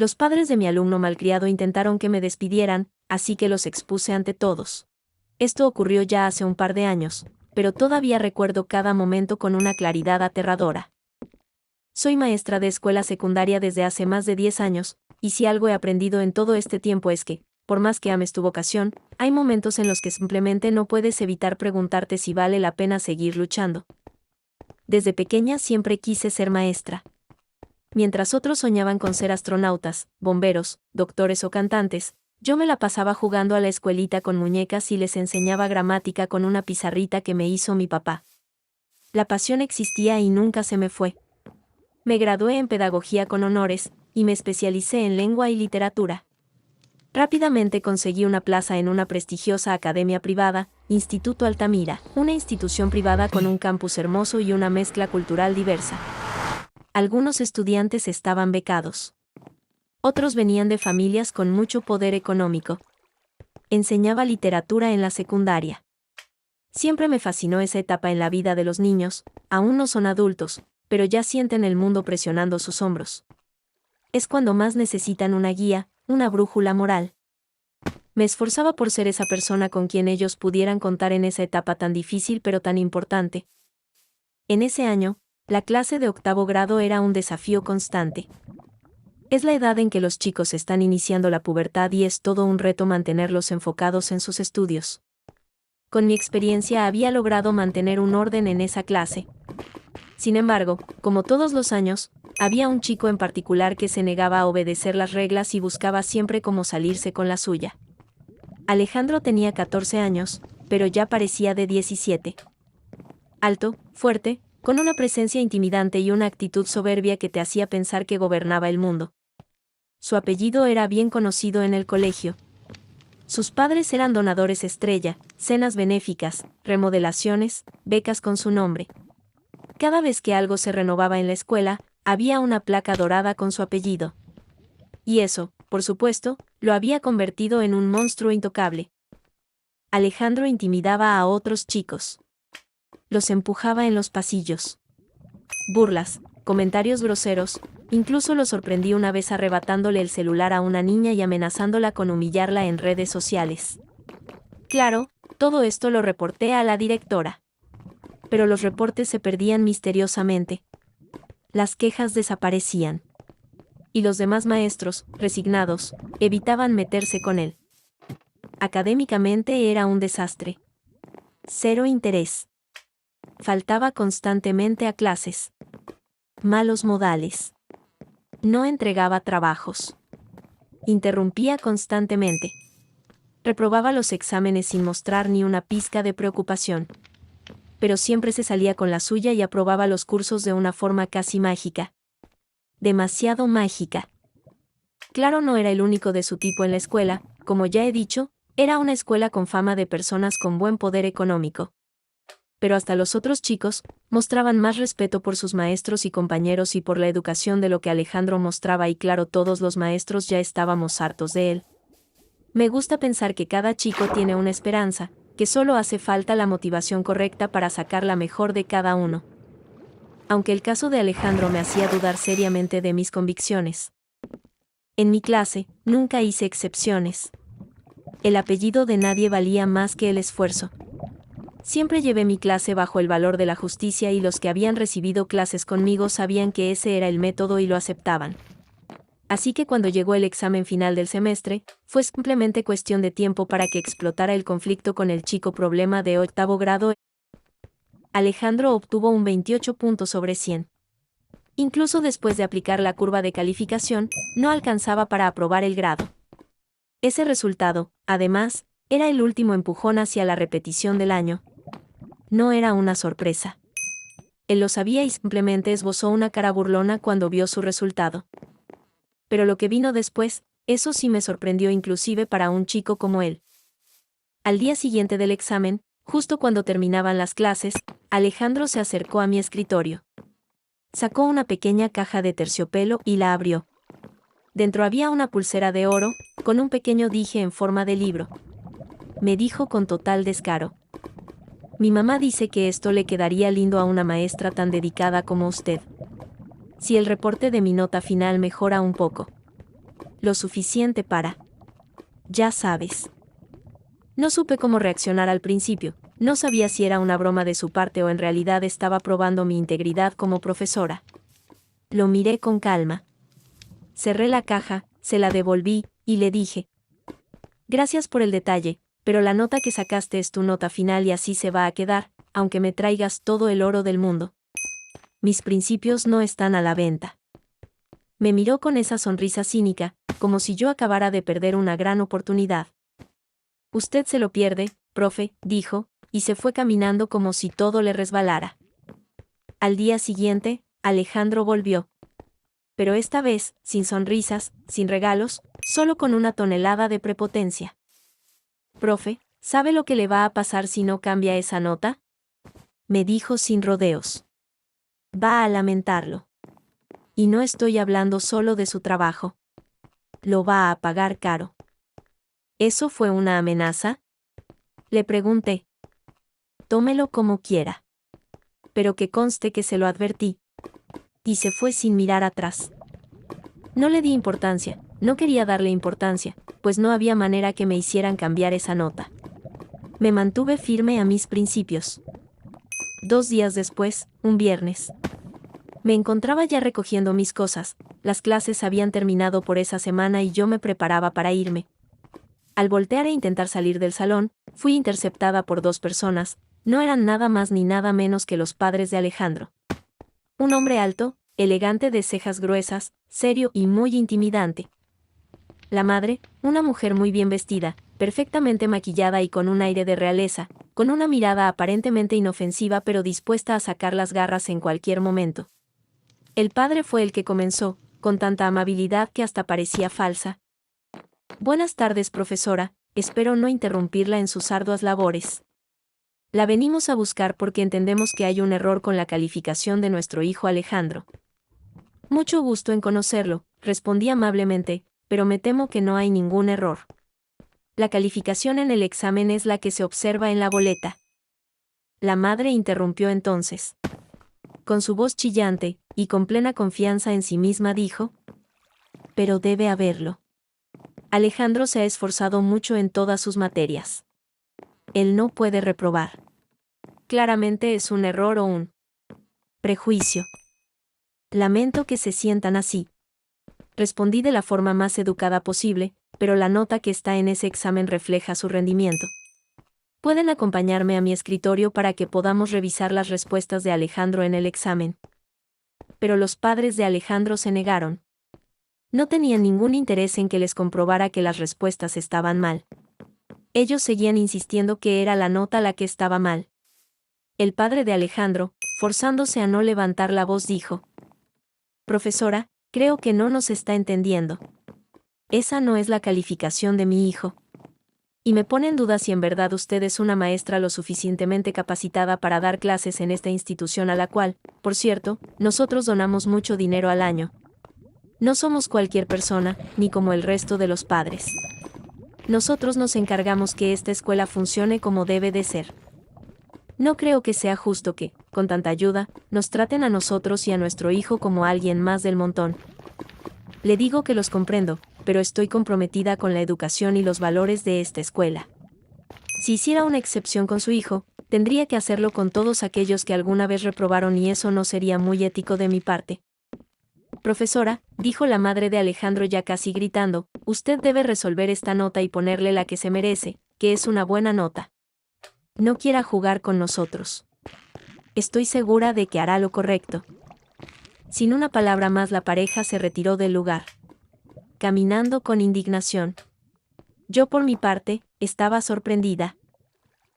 Los padres de mi alumno malcriado intentaron que me despidieran, así que los expuse ante todos. Esto ocurrió ya hace un par de años, pero todavía recuerdo cada momento con una claridad aterradora. Soy maestra de escuela secundaria desde hace más de 10 años, y si algo he aprendido en todo este tiempo es que, por más que ames tu vocación, hay momentos en los que simplemente no puedes evitar preguntarte si vale la pena seguir luchando. Desde pequeña siempre quise ser maestra. Mientras otros soñaban con ser astronautas, bomberos, doctores o cantantes, yo me la pasaba jugando a la escuelita con muñecas y les enseñaba gramática con una pizarrita que me hizo mi papá. La pasión existía y nunca se me fue. Me gradué en pedagogía con honores, y me especialicé en lengua y literatura. Rápidamente conseguí una plaza en una prestigiosa academia privada, Instituto Altamira, una institución privada con un campus hermoso y una mezcla cultural diversa. Algunos estudiantes estaban becados. Otros venían de familias con mucho poder económico. Enseñaba literatura en la secundaria. Siempre me fascinó esa etapa en la vida de los niños, aún no son adultos, pero ya sienten el mundo presionando sus hombros. Es cuando más necesitan una guía, una brújula moral. Me esforzaba por ser esa persona con quien ellos pudieran contar en esa etapa tan difícil pero tan importante. En ese año, la clase de 8º grado era un desafío constante. Es la edad en que los chicos están iniciando la pubertad y es todo un reto mantenerlos enfocados en sus estudios. Con mi experiencia había logrado mantener un orden en esa clase. Sin embargo, como todos los años, había un chico en particular que se negaba a obedecer las reglas y buscaba siempre cómo salirse con la suya. Alejandro tenía 14 años, pero ya parecía de 17. Alto, fuerte, con una presencia intimidante y una actitud soberbia que te hacía pensar que gobernaba el mundo. Su apellido era bien conocido en el colegio. Sus padres eran donadores estrella, cenas benéficas, remodelaciones, becas con su nombre. Cada vez que algo se renovaba en la escuela, había una placa dorada con su apellido. Y eso, por supuesto, lo había convertido en un monstruo intocable. Alejandro intimidaba a otros chicos. Los empujaba en los pasillos. Burlas, comentarios groseros, incluso lo sorprendí una vez arrebatándole el celular a una niña y amenazándola con humillarla en redes sociales. Claro, todo esto lo reporté a la directora. Pero los reportes se perdían misteriosamente. Las quejas desaparecían. Y los demás maestros, resignados, evitaban meterse con él. Académicamente era un desastre. Cero interés. Faltaba constantemente a clases. Malos modales. No entregaba trabajos. Interrumpía constantemente. Reprobaba los exámenes sin mostrar ni una pizca de preocupación. Pero siempre se salía con la suya y aprobaba los cursos de una forma casi mágica. Demasiado mágica. Claro, no era el único de su tipo en la escuela, como ya he dicho, era una escuela con fama de personas con buen poder económico. Pero hasta los otros chicos mostraban más respeto por sus maestros y compañeros y por la educación de lo que Alejandro mostraba, y claro, todos los maestros ya estábamos hartos de él. Me gusta pensar que cada chico tiene una esperanza, que solo hace falta la motivación correcta para sacar la mejor de cada uno. Aunque el caso de Alejandro me hacía dudar seriamente de mis convicciones. En mi clase, nunca hice excepciones. El apellido de nadie valía más que el esfuerzo. Siempre llevé mi clase bajo el valor de la justicia y los que habían recibido clases conmigo sabían que ese era el método y lo aceptaban. Así que cuando llegó el examen final del semestre, fue simplemente cuestión de tiempo para que explotara el conflicto con el chico problema de 8º grado. Alejandro obtuvo un 28 puntos sobre 100. Incluso después de aplicar la curva de calificación, no alcanzaba para aprobar el grado. Ese resultado, además, era el último empujón hacia la repetición del año. No era una sorpresa. Él lo sabía y simplemente esbozó una cara burlona cuando vio su resultado. Pero lo que vino después, eso sí me sorprendió inclusive para un chico como él. Al día siguiente del examen, justo cuando terminaban las clases, Alejandro se acercó a mi escritorio. Sacó una pequeña caja de terciopelo y la abrió. Dentro había una pulsera de oro, con un pequeño dije en forma de libro. Me dijo con total descaro. Mi mamá dice que esto le quedaría lindo a una maestra tan dedicada como usted. Si el reporte de mi nota final mejora un poco. lo suficiente para... Ya sabes. No supe cómo reaccionar al principio, no sabía si era una broma de su parte o en realidad estaba probando mi integridad como profesora. Lo miré con calma. Cerré la caja, se la devolví, y le dije: gracias por el detalle, pero la nota que sacaste es tu nota final y así se va a quedar, aunque me traigas todo el oro del mundo. Mis principios no están a la venta. Me miró con esa sonrisa cínica, como si yo acabara de perder una gran oportunidad. Usted se lo pierde, profe, dijo, y se fue caminando como si todo le resbalara. Al día siguiente, Alejandro volvió. Pero esta vez, sin sonrisas, sin regalos, solo con una tonelada de prepotencia. Profe, ¿sabe lo que le va a pasar si no cambia esa nota? Me dijo sin rodeos. Va a lamentarlo. Y no estoy hablando solo de su trabajo. Lo va a pagar caro. ¿Eso fue una amenaza? Le pregunté. Tómelo como quiera. Pero que conste que se lo advertí. Y se fue sin mirar atrás. No le di importancia, no quería darle importancia, pues no había manera que me hicieran cambiar esa nota. Me mantuve firme a mis principios. 2 días después, un viernes. Me encontraba ya recogiendo mis cosas, las clases habían terminado por esa semana y yo me preparaba para irme. Al voltear e intentar salir del salón, fui interceptada por 2 personas, no eran nada más ni nada menos que los padres de Alejandro. Un hombre alto, elegante de cejas gruesas, serio y muy intimidante. La madre, una mujer muy bien vestida, perfectamente maquillada y con un aire de realeza, con una mirada aparentemente inofensiva pero dispuesta a sacar las garras en cualquier momento. El padre fue el que comenzó, con tanta amabilidad que hasta parecía falsa. Buenas tardes, profesora, espero no interrumpirla en sus arduas labores. La venimos a buscar porque entendemos que hay un error con la calificación de nuestro hijo Alejandro. Mucho gusto en conocerlo, respondí amablemente, pero me temo que no hay ningún error. La calificación en el examen es la que se observa en la boleta. La madre interrumpió entonces. Con su voz chillante, y con plena confianza en sí misma dijo: pero debe haberlo. Alejandro se ha esforzado mucho en todas sus materias. Él no puede reprobar. Claramente es un error o un prejuicio. Lamento que se sientan así. Respondí de la forma más educada posible, pero la nota que está en ese examen refleja su rendimiento. Pueden acompañarme a mi escritorio para que podamos revisar las respuestas de Alejandro en el examen. Pero los padres de Alejandro se negaron. No tenían ningún interés en que les comprobara que las respuestas estaban mal. Ellos seguían insistiendo que era la nota la que estaba mal. El padre de Alejandro, forzándose a no levantar la voz, dijo: profesora, creo que no nos está entendiendo. Esa no es la calificación de mi hijo. Y me pone en duda si en verdad usted es una maestra lo suficientemente capacitada para dar clases en esta institución a la cual, por cierto, nosotros donamos mucho dinero al año. No somos cualquier persona, ni como el resto de los padres. Nosotros nos encargamos que esta escuela funcione como debe de ser. No creo que sea justo que, con tanta ayuda, nos traten a nosotros y a nuestro hijo como alguien más del montón. Le digo que los comprendo, pero estoy comprometida con la educación y los valores de esta escuela. Si hiciera una excepción con su hijo, tendría que hacerlo con todos aquellos que alguna vez reprobaron y eso no sería muy ético de mi parte. Profesora, dijo la madre de Alejandro ya casi gritando, usted debe resolver esta nota y ponerle la que se merece, que es una buena nota. No quiera jugar con nosotros. Estoy segura de que hará lo correcto. Sin una palabra más la pareja se retiró del lugar, caminando con indignación. Yo por mi parte, estaba sorprendida.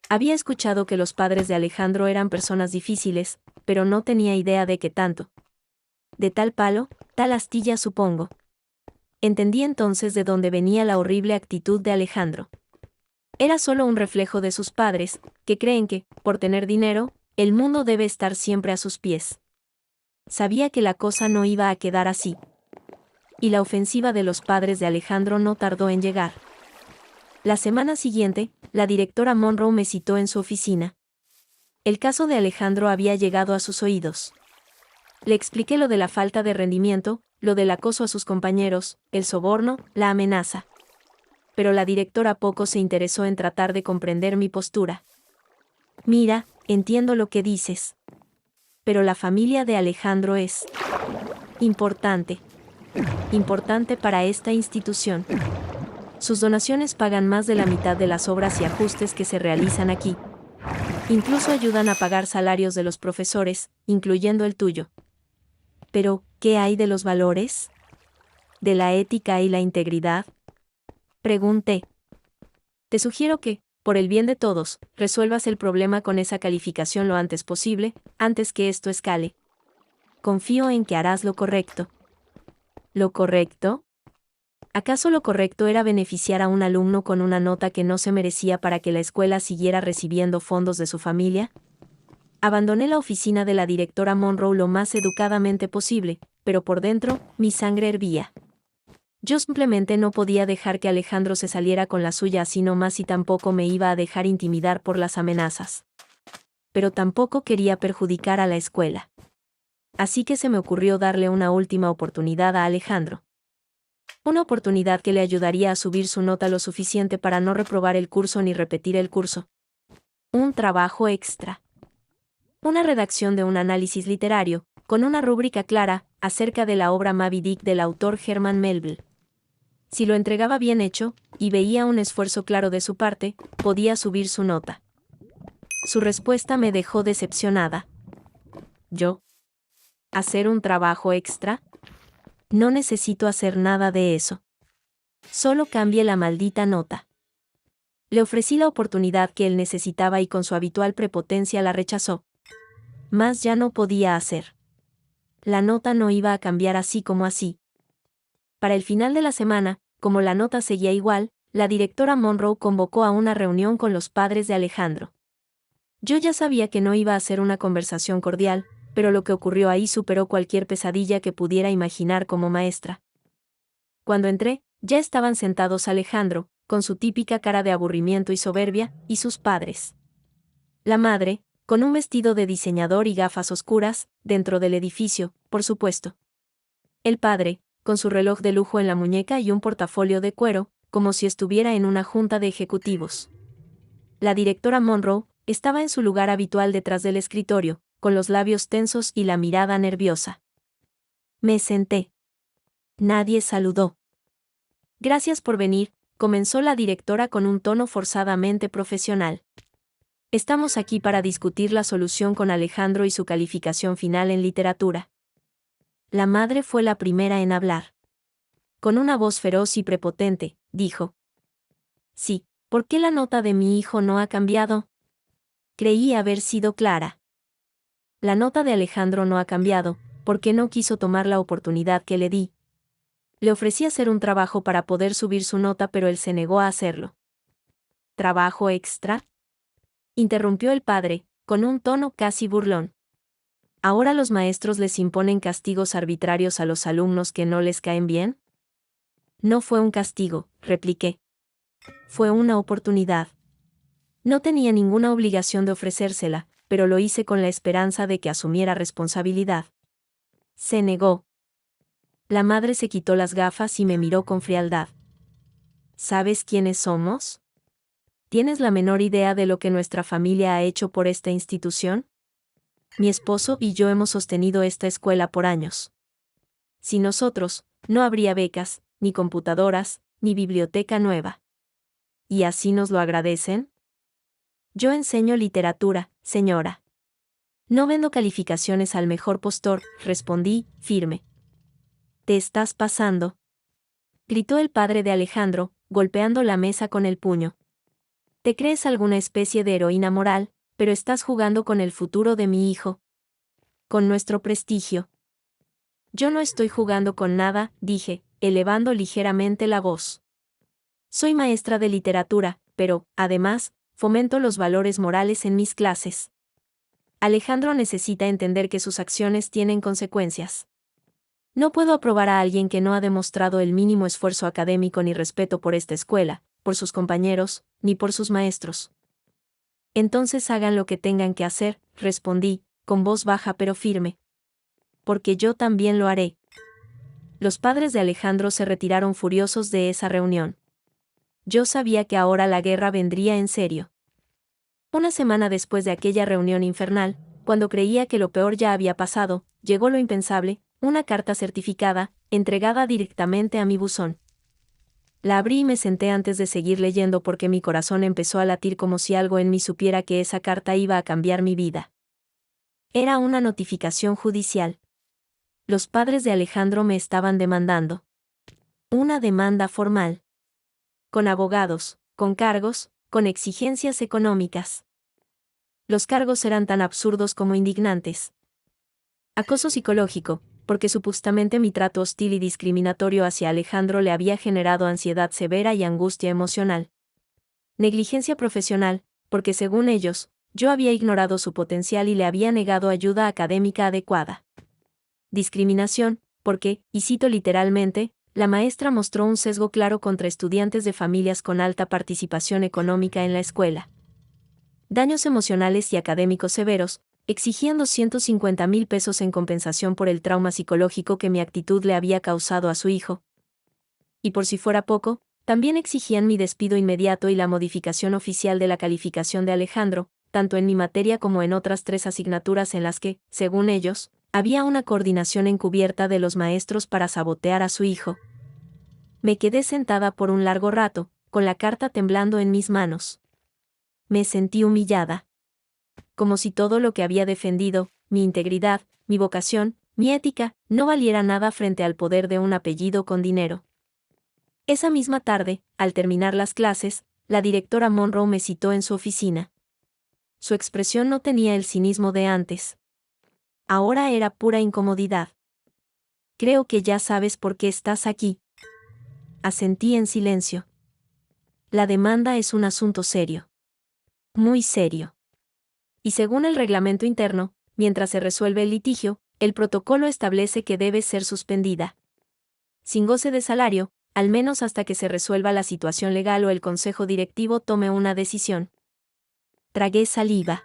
Había escuchado que los padres de Alejandro eran personas difíciles, pero no tenía idea de qué tanto. De tal palo, tal astilla, supongo. Entendí entonces de dónde venía la horrible actitud de Alejandro. Era solo un reflejo de sus padres, que creen que, por tener dinero, el mundo debe estar siempre a sus pies. Sabía que la cosa no iba a quedar así. Y la ofensiva de los padres de Alejandro no tardó en llegar. La semana siguiente, la directora Monroe me citó en su oficina. El caso de Alejandro había llegado a sus oídos. Le expliqué lo de la falta de rendimiento, lo del acoso a sus compañeros, el soborno, la amenaza. Pero la directora poco se interesó en tratar de comprender mi postura. Mira, entiendo lo que dices. Pero la familia de Alejandro es importante. Importante para esta institución. Sus donaciones pagan más de la mitad de las obras y ajustes que se realizan aquí. Incluso ayudan a pagar salarios de los profesores, incluyendo el tuyo. Pero, ¿qué hay de los valores? ¿De la ética y la integridad? Pregunté. Te sugiero que, por el bien de todos, resuelvas el problema con esa calificación lo antes posible, antes que esto escale. Confío en que harás lo correcto. ¿Lo correcto? ¿Acaso lo correcto era beneficiar a un alumno con una nota que no se merecía para que la escuela siguiera recibiendo fondos de su familia? Abandoné la oficina de la directora Monroe lo más educadamente posible, pero por dentro, mi sangre hervía. Yo simplemente no podía dejar que Alejandro se saliera con la suya así nomás y tampoco me iba a dejar intimidar por las amenazas. Pero tampoco quería perjudicar a la escuela. Así que se me ocurrió darle una última oportunidad a Alejandro. Una oportunidad que le ayudaría a subir su nota lo suficiente para no reprobar el curso ni repetir el curso. Un trabajo extra. Una redacción de un análisis literario, con una rúbrica clara, acerca de la obra Moby Dick del autor Herman Melville. Si lo entregaba bien hecho, y veía un esfuerzo claro de su parte, podía subir su nota. Su respuesta me dejó decepcionada. ¿Yo? ¿Hacer un trabajo extra? No necesito hacer nada de eso. Solo cambie la maldita nota. Le ofrecí la oportunidad que él necesitaba y con su habitual prepotencia la rechazó. Más ya no podía hacer. La nota no iba a cambiar así como así. Para el final de la semana, como la nota seguía igual, la directora Monroe convocó a una reunión con los padres de Alejandro. Yo ya sabía que no iba a ser una conversación cordial, pero lo que ocurrió ahí superó cualquier pesadilla que pudiera imaginar como maestra. Cuando entré, ya estaban sentados Alejandro, con su típica cara de aburrimiento y soberbia, y sus padres. La madre, con un vestido de diseñador y gafas oscuras, dentro del edificio, por supuesto. El padre, con su reloj de lujo en la muñeca y un portafolio de cuero, como si estuviera en una junta de ejecutivos. La directora Monroe estaba en su lugar habitual detrás del escritorio, con los labios tensos y la mirada nerviosa. Me senté. Nadie saludó. Gracias por venir, comenzó la directora con un tono forzadamente profesional. Estamos aquí para discutir la solución con Alejandro y su calificación final en literatura. La madre fue la primera en hablar. Con una voz feroz y prepotente, dijo. Sí, ¿por qué la nota de mi hijo no ha cambiado? Creí haber sido clara. La nota de Alejandro no ha cambiado, porque no quiso tomar la oportunidad que le di. Le ofrecí hacer un trabajo para poder subir su nota, pero él se negó a hacerlo. ¿Trabajo extra? Interrumpió el padre, con un tono casi burlón. ¿Ahora los maestros les imponen castigos arbitrarios a los alumnos que no les caen bien? No fue un castigo, repliqué. Fue una oportunidad. No tenía ninguna obligación de ofrecérsela, pero lo hice con la esperanza de que asumiera responsabilidad. Se negó. La madre se quitó las gafas y me miró con frialdad. ¿Sabes quiénes somos? ¿Tienes la menor idea de lo que nuestra familia ha hecho por esta institución? Mi esposo y yo hemos sostenido esta escuela por años. Sin nosotros, no habría becas, ni computadoras, ni biblioteca nueva. ¿Y así nos lo agradecen? Yo enseño literatura, señora. No vendo calificaciones al mejor postor, respondí, firme. ¿Te estás pasando?, gritó el padre de Alejandro, golpeando la mesa con el puño. Te crees alguna especie de heroína moral, pero estás jugando con el futuro de mi hijo. Con nuestro prestigio. Yo no estoy jugando con nada, dije, elevando ligeramente la voz. Soy maestra de literatura, pero, además, fomento los valores morales en mis clases. Alejandro necesita entender que sus acciones tienen consecuencias. No puedo aprobar a alguien que no ha demostrado el mínimo esfuerzo académico ni respeto por esta escuela, por sus compañeros, ni por sus maestros. Entonces hagan lo que tengan que hacer, respondí, con voz baja pero firme. Porque yo también lo haré. Los padres de Alejandro se retiraron furiosos de esa reunión. Yo sabía que ahora la guerra vendría en serio. Una semana después de aquella reunión infernal, cuando creía que lo peor ya había pasado, llegó lo impensable, una carta certificada, entregada directamente a mi buzón. La abrí y me senté antes de seguir leyendo porque mi corazón empezó a latir como si algo en mí supiera que esa carta iba a cambiar mi vida. Era una notificación judicial. Los padres de Alejandro me estaban demandando. Una demanda formal. Con abogados, con cargos, con exigencias económicas. Los cargos eran tan absurdos como indignantes. Acoso psicológico, porque supuestamente mi trato hostil y discriminatorio hacia Alejandro le había generado ansiedad severa y angustia emocional. Negligencia profesional, porque según ellos, yo había ignorado su potencial y le había negado ayuda académica adecuada. Discriminación, porque, y cito literalmente, la maestra mostró un sesgo claro contra estudiantes de familias con alta participación económica en la escuela. Daños emocionales y académicos severos, exigían 250,000 pesos en compensación por el trauma psicológico que mi actitud le había causado a su hijo. Y por si fuera poco, también exigían mi despido inmediato y la modificación oficial de la calificación de Alejandro, tanto en mi materia como en otras 3 asignaturas en las que, según ellos, había una coordinación encubierta de los maestros para sabotear a su hijo. Me quedé sentada por un largo rato, con la carta temblando en mis manos. Me sentí humillada. Como si todo lo que había defendido, mi integridad, mi vocación, mi ética, no valiera nada frente al poder de un apellido con dinero. Esa misma tarde, al terminar las clases, la directora Monroe me citó en su oficina. Su expresión no tenía el cinismo de antes. Ahora era pura incomodidad. Creo que ya sabes por qué estás aquí. Asentí en silencio. La demanda es un asunto serio. Muy serio. Y según el reglamento interno, mientras se resuelve el litigio, el protocolo establece que debe ser suspendida. Sin goce de salario, al menos hasta que se resuelva la situación legal o el consejo directivo tome una decisión. Tragué saliva.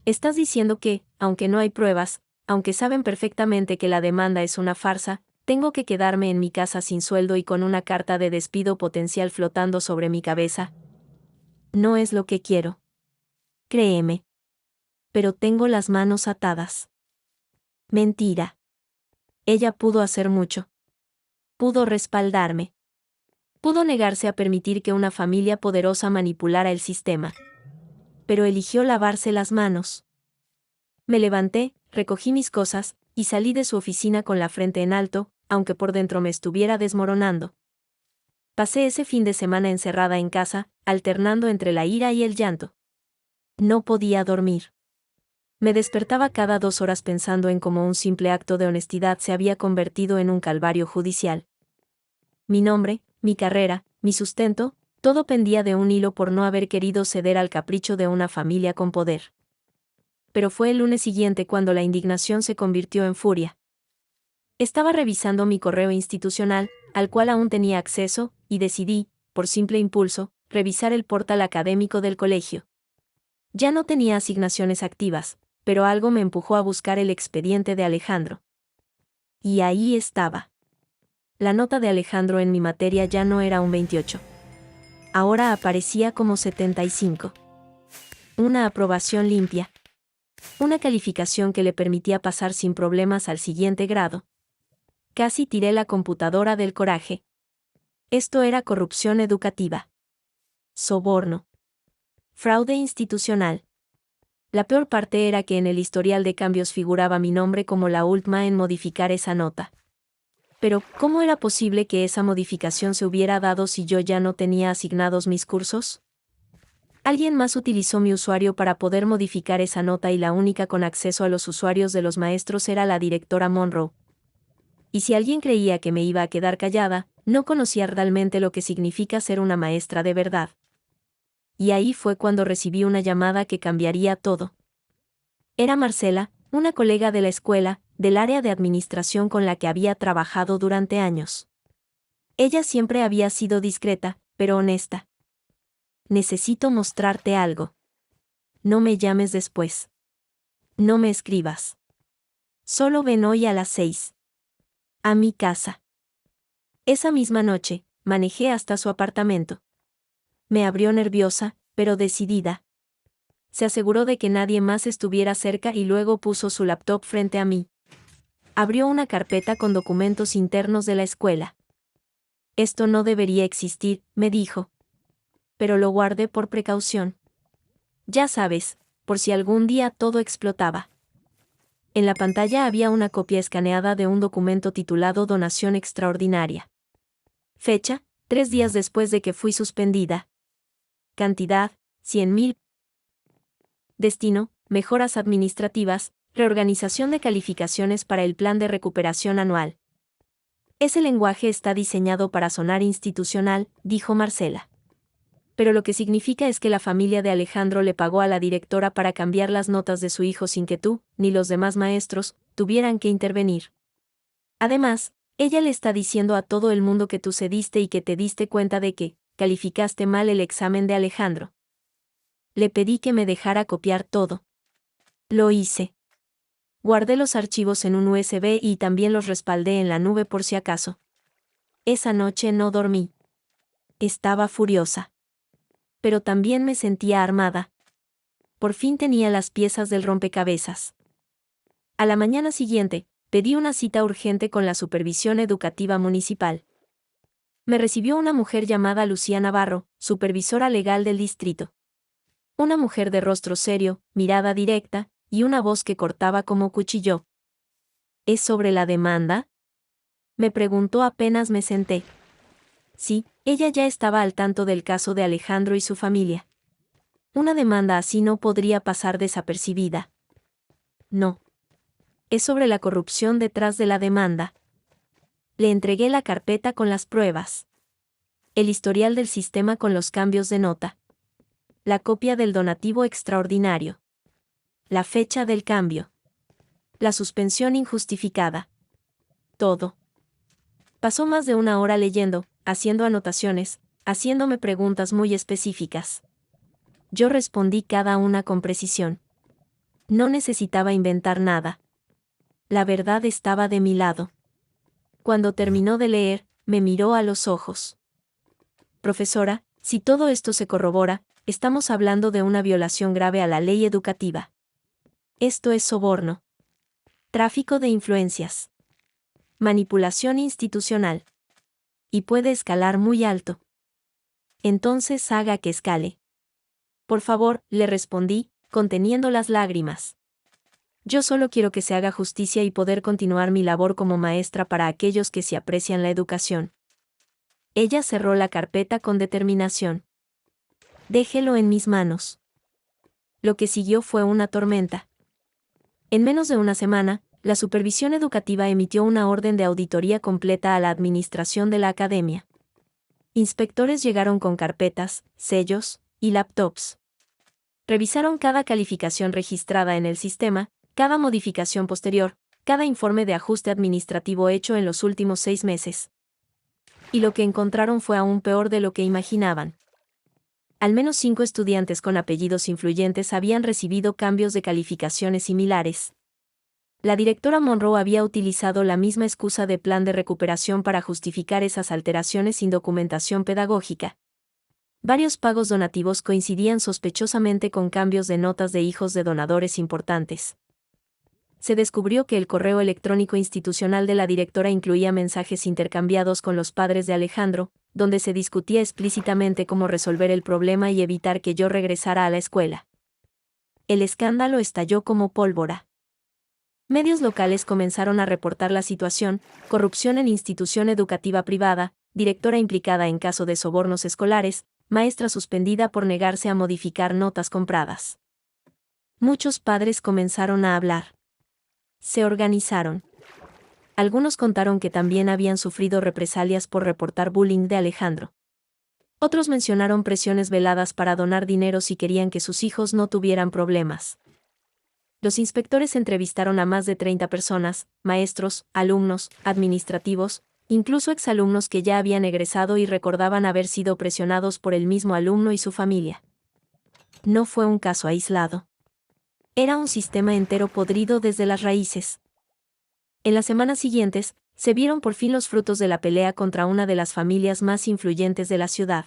Estás diciendo que, aunque no hay pruebas, aunque saben perfectamente que la demanda es una farsa, tengo que quedarme en mi casa sin sueldo y con una carta de despido potencial flotando sobre mi cabeza. No es lo que quiero. Créeme. Pero tengo las manos atadas. Mentira. Ella pudo hacer mucho. Pudo respaldarme. Pudo negarse a permitir que una familia poderosa manipulara el sistema. Pero eligió lavarse las manos. Me levanté, recogí mis cosas, y salí de su oficina con la frente en alto, aunque por dentro me estuviera desmoronando. Pasé ese fin de semana encerrada en casa, alternando entre la ira y el llanto. No podía dormir. Me despertaba cada 2 horas pensando en cómo un simple acto de honestidad se había convertido en un calvario judicial. Mi nombre, mi carrera, mi sustento, todo pendía de un hilo por no haber querido ceder al capricho de una familia con poder. Pero fue el lunes siguiente cuando la indignación se convirtió en furia. Estaba revisando mi correo institucional, al cual aún tenía acceso, y decidí, por simple impulso, revisar el portal académico del colegio. Ya no tenía asignaciones activas, pero algo me empujó a buscar el expediente de Alejandro. Y ahí estaba. La nota de Alejandro en mi materia ya no era un 28. Ahora aparecía como 75. Una aprobación limpia. Una calificación que le permitía pasar sin problemas al siguiente grado. Casi tiré la computadora del coraje. Esto era corrupción educativa. Soborno. Fraude institucional. La peor parte era que en el historial de cambios figuraba mi nombre como la última en modificar esa nota. Pero, ¿cómo era posible que esa modificación se hubiera dado si yo ya no tenía asignados mis cursos? Alguien más utilizó mi usuario para poder modificar esa nota y la única con acceso a los usuarios de los maestros era la directora Monroe. Y si alguien creía que me iba a quedar callada, no conocía realmente lo que significa ser una maestra de verdad. Y ahí fue cuando recibí una llamada que cambiaría todo. Era Marcela, una colega de la escuela, del área de administración con la que había trabajado durante años. Ella siempre había sido discreta, pero honesta. Necesito mostrarte algo. No me llames después. No me escribas. Solo ven hoy a las 6. A mi casa. Esa misma noche, manejé hasta su apartamento. Me abrió nerviosa, pero decidida. Se aseguró de que nadie más estuviera cerca y luego puso su laptop frente a mí. Abrió una carpeta con documentos internos de la escuela. Esto no debería existir, me dijo. Pero lo guardé por precaución. Ya sabes, por si algún día todo explotaba. En la pantalla había una copia escaneada de un documento titulado Donación Extraordinaria. Fecha, 3 días después de que fui suspendida. Cantidad, 100.000. Destino, mejoras administrativas, reorganización de calificaciones para el plan de recuperación anual. Ese lenguaje está diseñado para sonar institucional, dijo Marcela. Pero lo que significa es que la familia de Alejandro le pagó a la directora para cambiar las notas de su hijo sin que tú, ni los demás maestros, tuvieran que intervenir. Además, ella le está diciendo a todo el mundo que tú cediste y que te diste cuenta de que calificaste mal el examen de Alejandro. Le pedí que me dejara copiar todo. Lo hice. Guardé los archivos en un USB y también los respaldé en la nube por si acaso. Esa noche no dormí. Estaba furiosa. Pero también me sentía armada. Por fin tenía las piezas del rompecabezas. A la mañana siguiente, pedí una cita urgente con la Supervisión Educativa Municipal. Me recibió una mujer llamada Lucía Navarro, supervisora legal del distrito. Una mujer de rostro serio, mirada directa, y una voz que cortaba como cuchillo. ¿Es sobre la demanda?, me preguntó apenas me senté. Sí, ella ya estaba al tanto del caso de Alejandro y su familia. Una demanda así no podría pasar desapercibida. No. Es sobre la corrupción detrás de la demanda. Le entregué la carpeta con las pruebas. El historial del sistema con los cambios de nota. La copia del donativo extraordinario. La fecha del cambio. La suspensión injustificada. Todo. Pasó más de una hora leyendo, haciendo anotaciones, haciéndome preguntas muy específicas. Yo respondí cada una con precisión. No necesitaba inventar nada. La verdad estaba de mi lado. Cuando terminó de leer, me miró a los ojos. Profesora, si todo esto se corrobora, estamos hablando de una violación grave a la ley educativa. Esto es soborno. Tráfico de influencias. Manipulación institucional. Y puede escalar muy alto. Entonces haga que escale. Por favor, le respondí, conteniendo las lágrimas. Yo solo quiero que se haga justicia y poder continuar mi labor como maestra para aquellos que se aprecian la educación. Ella cerró la carpeta con determinación. Déjelo en mis manos. Lo que siguió fue una tormenta. En menos de una semana, la Supervisión Educativa emitió una orden de auditoría completa a la administración de la academia. Inspectores llegaron con carpetas, sellos y laptops. Revisaron cada calificación registrada en el sistema, cada modificación posterior, cada informe de ajuste administrativo hecho en los últimos 6 meses. Y lo que encontraron fue aún peor de lo que imaginaban. Al menos 5 estudiantes con apellidos influyentes habían recibido cambios de calificaciones similares. La directora Monroe había utilizado la misma excusa de plan de recuperación para justificar esas alteraciones sin documentación pedagógica. Varios pagos donativos coincidían sospechosamente con cambios de notas de hijos de donadores importantes. Se descubrió que el correo electrónico institucional de la directora incluía mensajes intercambiados con los padres de Alejandro, donde se discutía explícitamente cómo resolver el problema y evitar que yo regresara a la escuela. El escándalo estalló como pólvora. Medios locales comenzaron a reportar la situación: corrupción en institución educativa privada, directora implicada en caso de sobornos escolares, maestra suspendida por negarse a modificar notas compradas. Muchos padres comenzaron a hablar. Se organizaron. Algunos contaron que también habían sufrido represalias por reportar bullying de Alejandro. Otros mencionaron presiones veladas para donar dinero si querían que sus hijos no tuvieran problemas. Los inspectores entrevistaron a más de 30 personas, maestros, alumnos, administrativos, incluso exalumnos que ya habían egresado y recordaban haber sido presionados por el mismo alumno y su familia. No fue un caso aislado. Era un sistema entero podrido desde las raíces. En las semanas siguientes, Se vieron por fin los frutos de la pelea contra una de las familias más influyentes de la ciudad.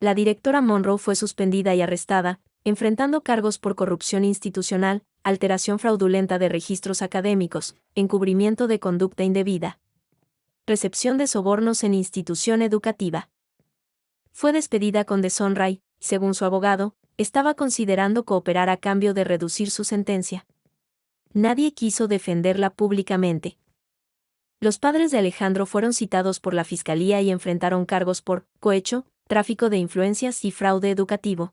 La directora Monroe fue suspendida y arrestada, enfrentando cargos por corrupción institucional, alteración fraudulenta de registros académicos, encubrimiento de conducta indebida, recepción de sobornos en institución educativa. Fue despedida con deshonra y, según su abogado, estaba considerando cooperar a cambio de reducir su sentencia. Nadie quiso defenderla públicamente. Los padres de Alejandro fueron citados por la fiscalía y enfrentaron cargos por cohecho, tráfico de influencias y fraude educativo.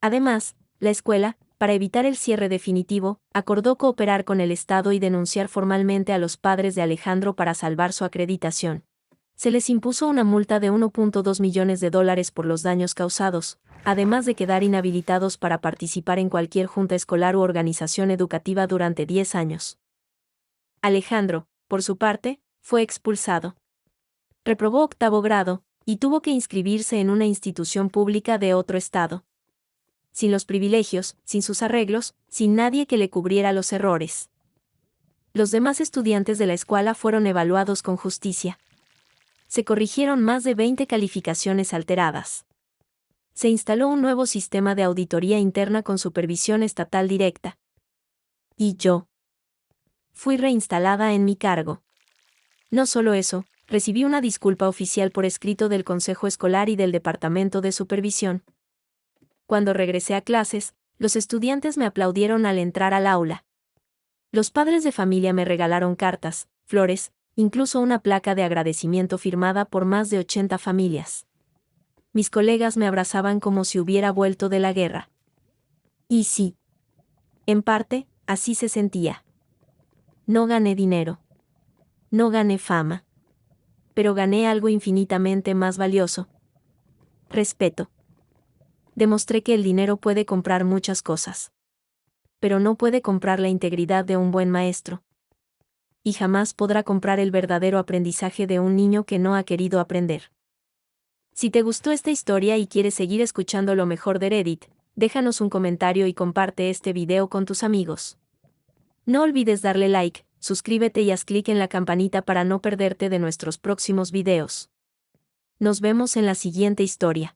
Además, la escuela, para evitar el cierre definitivo, acordó cooperar con el Estado y denunciar formalmente a los padres de Alejandro para salvar su acreditación. Se les impuso una multa de $1.2 millones por los daños causados, además de quedar inhabilitados para participar en cualquier junta escolar u organización educativa durante 10 años. Alejandro, por su parte, fue expulsado. Reprobó 8º grado, y tuvo que inscribirse en una institución pública de otro estado. Sin los privilegios, sin sus arreglos, sin nadie que le cubriera los errores. Los demás estudiantes de la escuela fueron evaluados con justicia. Se corrigieron más de 20 calificaciones alteradas. Se instaló un nuevo sistema de auditoría interna con supervisión estatal directa. Y yo fui reinstalada en mi cargo. No solo eso, recibí una disculpa oficial por escrito del Consejo Escolar y del Departamento de Supervisión. Cuando regresé a clases, los estudiantes me aplaudieron al entrar al aula. Los padres de familia me regalaron cartas, flores, incluso una placa de agradecimiento firmada por más de 80 familias. Mis colegas me abrazaban como si hubiera vuelto de la guerra. Y sí, en parte, así se sentía. No gané dinero. No gané fama. Pero gané algo infinitamente más valioso. Respeto. Demostré que el dinero puede comprar muchas cosas. Pero no puede comprar la integridad de un buen maestro. Y jamás podrá comprar el verdadero aprendizaje de un niño que no ha querido aprender. Si te gustó esta historia y quieres seguir escuchando lo mejor de Reddit, déjanos un comentario y comparte este video con tus amigos. No olvides darle like, suscríbete y haz clic en la campanita para no perderte de nuestros próximos videos. Nos vemos en la siguiente historia.